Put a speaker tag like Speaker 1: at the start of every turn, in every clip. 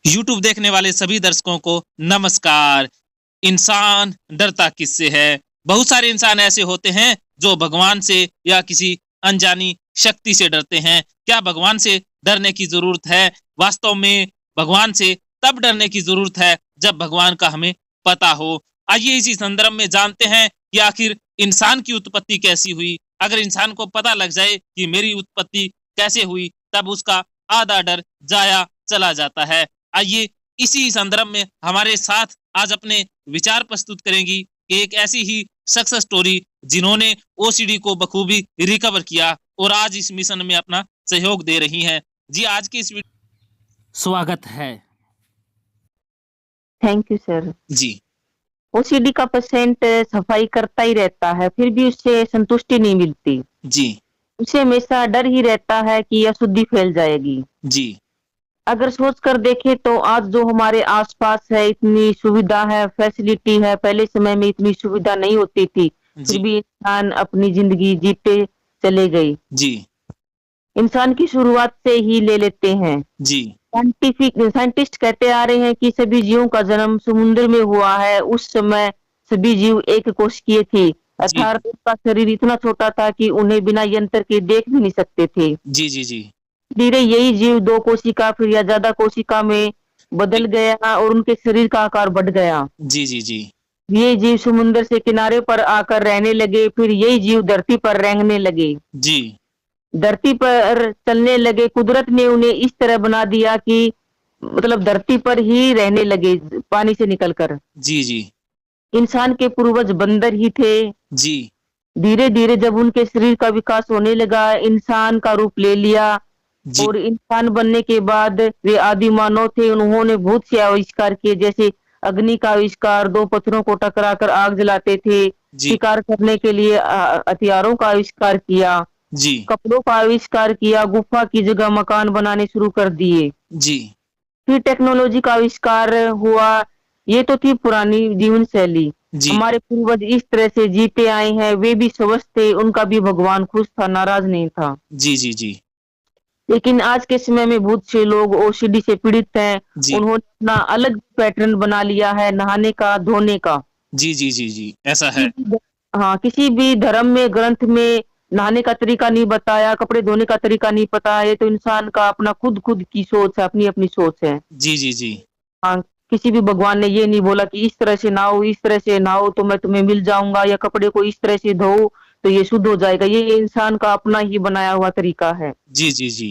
Speaker 1: YouTube देखने वाले सभी दर्शकों को नमस्कार। इंसान डरता किससे है? बहुत सारे इंसान ऐसे होते हैं जो भगवान से या किसी अनजानी शक्ति से डरते हैं। क्या भगवान से डरने की जरूरत है? वास्तव में भगवान से तब डरने की जरूरत है जब भगवान का हमें पता हो। आइए इसी संदर्भ में जानते हैं कि आखिर इंसान की उत्पत्ति कैसी हुई। अगर इंसान को पता लग जाए कि मेरी उत्पत्ति कैसे हुई, तब उसका आधा डर जाया चला जाता है। आइए इसी संदर्भ में हमारे साथ आज अपने विचार प्रस्तुत करेंगी कि एक ऐसी ही सक्सेस स्टोरी जिन्होंने ओसीडी को बखूबी रिकवर किया और आज इस मिशन में अपना सहयोग दे रही हैं। जी, आज की इस स्वागत है।
Speaker 2: Thank you sir.
Speaker 1: जी
Speaker 2: ओसीडी का पेशेंट सफाई करता ही रहता है, फिर भी उससे संतुष्टि नहीं मिलती।
Speaker 1: जी
Speaker 2: उसे हमेशा डर ही रहता है कि अशुद्धि फैल जाएगी।
Speaker 1: जी
Speaker 2: अगर सोच कर देखे तो आज जो हमारे आसपास है, इतनी सुविधा है, फैसिलिटी है, पहले समय में इतनी सुविधा नहीं होती थी, फिर
Speaker 1: जी
Speaker 2: भी इंसान अपनी जिंदगी जीते चले गए।
Speaker 1: जी
Speaker 2: इंसान की शुरुआत से ही ले लेते हैं।
Speaker 1: जी
Speaker 2: साइंटिस्ट कहते आ रहे हैं कि सभी जीवों का जन्म समुद्र में हुआ है। उस समय सभी जीव एक कोशिकीय थे,
Speaker 1: जी
Speaker 2: अर्थात उनका शरीर इतना छोटा था कि उन्हें बिना यंत्र के देख भी नहीं सकते थे।
Speaker 1: जी जी जी
Speaker 2: धीरे यही जीव दो कोशिका फिर या ज्यादा कोशिका में बदल गया और उनके शरीर का आकार बढ़ गया।
Speaker 1: जी जी जी
Speaker 2: ये जीव समुद्र से किनारे पर आकर रहने लगे, फिर यही जीव धरती पर रहने लगे,
Speaker 1: जी
Speaker 2: धरती पर चलने लगे। कुदरत ने उन्हें इस तरह बना दिया कि मतलब धरती पर ही रहने लगे, पानी से निकलकर।
Speaker 1: जी जी
Speaker 2: इंसान के पूर्वज बंदर ही थे।
Speaker 1: जी
Speaker 2: धीरे धीरे जब उनके शरीर का विकास होने लगा, इंसान का रूप ले लिया
Speaker 1: जी
Speaker 2: और इंसान बनने के बाद वे आदि मानव थे। उन्होंने बहुत से आविष्कार किए, जैसे अग्नि का आविष्कार, दो पत्थरों को टकराकर आग जलाते थे।
Speaker 1: जी
Speaker 2: शिकार करने के लिए हथियारों का आविष्कार किया,
Speaker 1: जी
Speaker 2: कपड़ों का आविष्कार किया, गुफा की जगह मकान बनाने शुरू कर दिए।
Speaker 1: जी
Speaker 2: फिर टेक्नोलॉजी का आविष्कार हुआ। ये तो थी पुरानी जीवन शैली।
Speaker 1: जी
Speaker 2: हमारे पूर्वज इस तरह से जीते आए हैं, वे भी स्वस्थ थे, उनका भी भगवान खुश था, नाराज नहीं था।
Speaker 1: जी जी जी
Speaker 2: लेकिन आज के समय में बहुत से लोग ओसीडी से पीड़ित हैं।
Speaker 1: जी
Speaker 2: उन्होंने अपना अलग पैटर्न बना लिया है नहाने का, धोने का।
Speaker 1: जी जी जी जी ऐसा
Speaker 2: किसी
Speaker 1: है।
Speaker 2: भी हाँ, किसी भी धर्म में, ग्रंथ में नहाने का तरीका नहीं बताया, कपड़े धोने का तरीका नहीं पता। ये तो इंसान का अपना खुद खुद की सोच है, अपनी अपनी सोच है।
Speaker 1: जी जी जी
Speaker 2: हाँ, किसी भी भगवान ने ये नहीं बोला कि इस तरह से नहाओ, इस तरह से नहाओ तो मैं तुम्हें मिल जाऊंगा, या कपड़े को इस तरह से धो तो ये शुद्ध हो जाएगा। ये इंसान का अपना ही बनाया हुआ तरीका है।
Speaker 1: जी जी जी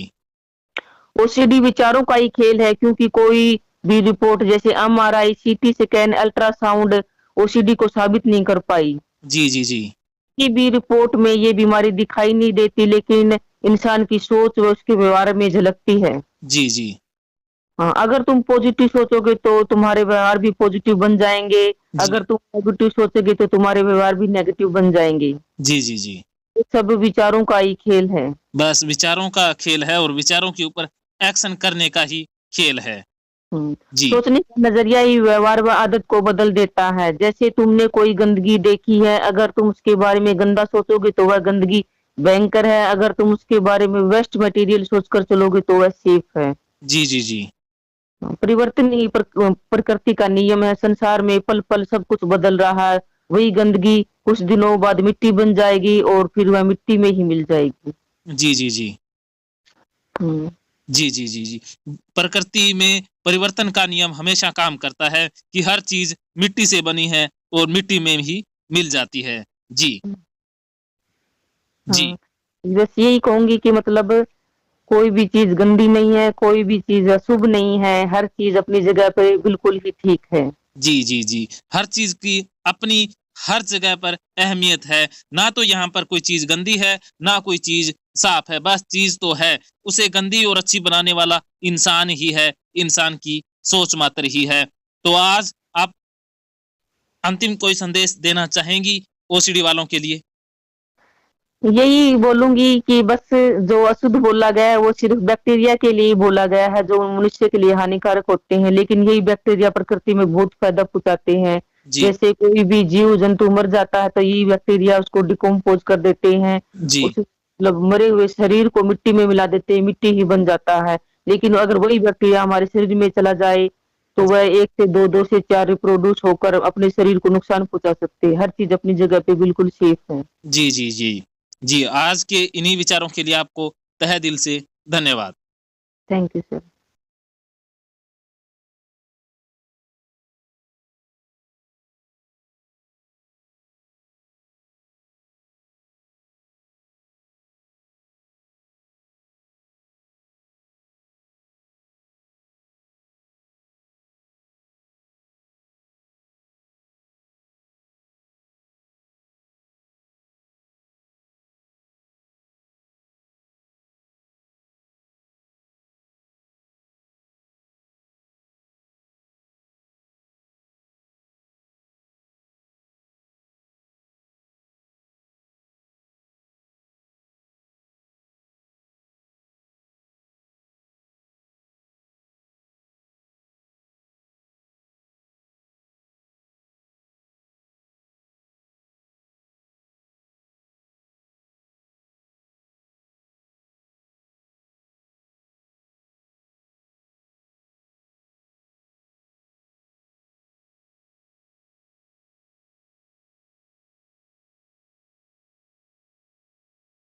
Speaker 2: ओसीडी विचारों का ही खेल है, क्योंकि कोई भी रिपोर्ट जैसे MRI, CT scan, ultrasound OCD को साबित नहीं कर पाई।
Speaker 1: जी जी जी
Speaker 2: की भी रिपोर्ट में ये बीमारी दिखाई नहीं देती, लेकिन इंसान की सोच व उसके व्यवहार में झलकती है।
Speaker 1: जी जी
Speaker 2: हाँ, अगर तुम पॉजिटिव सोचोगे तो तुम्हारे व्यवहार भी पॉजिटिव बन जाएंगे,
Speaker 1: जी
Speaker 2: अगर तुम नेगेटिव सोचोगे तो तुम्हारे व्यवहार भी नेगेटिव बन जाएंगे।
Speaker 1: जी जी जी
Speaker 2: ये सब विचारों का ही खेल है।
Speaker 1: बस विचारों का खेल है और विचारों के ऊपर एक्शन करने का ही खेल है। जी
Speaker 2: सोचने का नजरिया ही व्यवहार व आदत को बदल देता है। जैसे तुमने कोई गंदगी देखी है, अगर तुम उसके बारे में गंदा सोचोगे तो वह गंदगी भयंकर है, अगर तुम उसके बारे में वेस्ट मटेरियल सोचकर चलोगे तो वह सेफ है।
Speaker 1: जी जी जी
Speaker 2: परिवर्तन ही प्रकृति का नियम है। संसार में पल पल सब कुछ बदल रहा है। वही गंदगी कुछ दिनों बाद मिट्टी बन जाएगी और फिर वह मिट्टी में ही मिल जाएगी।
Speaker 1: जी जी जी
Speaker 2: हम्म,
Speaker 1: जी जी जी जी प्रकृति में परिवर्तन का नियम हमेशा काम करता है कि हर चीज मिट्टी से बनी है और मिट्टी में ही मिल जाती है। जी जी
Speaker 2: हाँ, बस यही कहूंगी कि मतलब कोई भी चीज गंदी नहीं है, कोई भी चीज अशुभ नहीं है, हर चीज अपनी जगह पे बिल्कुल ही ठीक है।
Speaker 1: जी जी जी हर चीज की अपनी हर जगह पर अहमियत है। ना तो यहाँ पर कोई चीज गंदी है, ना कोई चीज साफ है। बस चीज तो है, उसे गंदी और अच्छी बनाने वाला इंसान ही है, इंसान की सोच मात्र ही है। तो आज आप अंतिम कोई संदेश देना चाहेंगी ओसीडी वालों के लिए?
Speaker 2: यही बोलूंगी कि बस जो अशुद्ध बोला गया है वो सिर्फ बैक्टीरिया के लिए बोला गया है, जो मनुष्य के लिए हानिकारक होते हैं, लेकिन यही बैक्टीरिया प्रकृति में बहुत फायदा पहुंचाते हैं।
Speaker 1: जी
Speaker 2: जैसे कोई भी जीव जंतु मर जाता है तो यही बैक्टीरिया उसको डिकम्पोज कर देते हैं,
Speaker 1: जी
Speaker 2: उस मतलब मरे हुए शरीर को मिट्टी में मिला देते हैं, मिट्टी ही बन जाता है। लेकिन अगर वही बैक्टीरिया हमारे शरीर में चला जाए तो वह 1 से 2, 2 से 4 रिप्रोड्यूस होकर अपने शरीर को नुकसान पहुंचा सकते हैं। हर चीज अपनी जगह पे बिल्कुल सेफ है।
Speaker 1: जी, जी, जी। जी, आज के इन्हीं विचारों के लिए आपको तहे दिल से धन्यवाद।
Speaker 2: Thank you sir.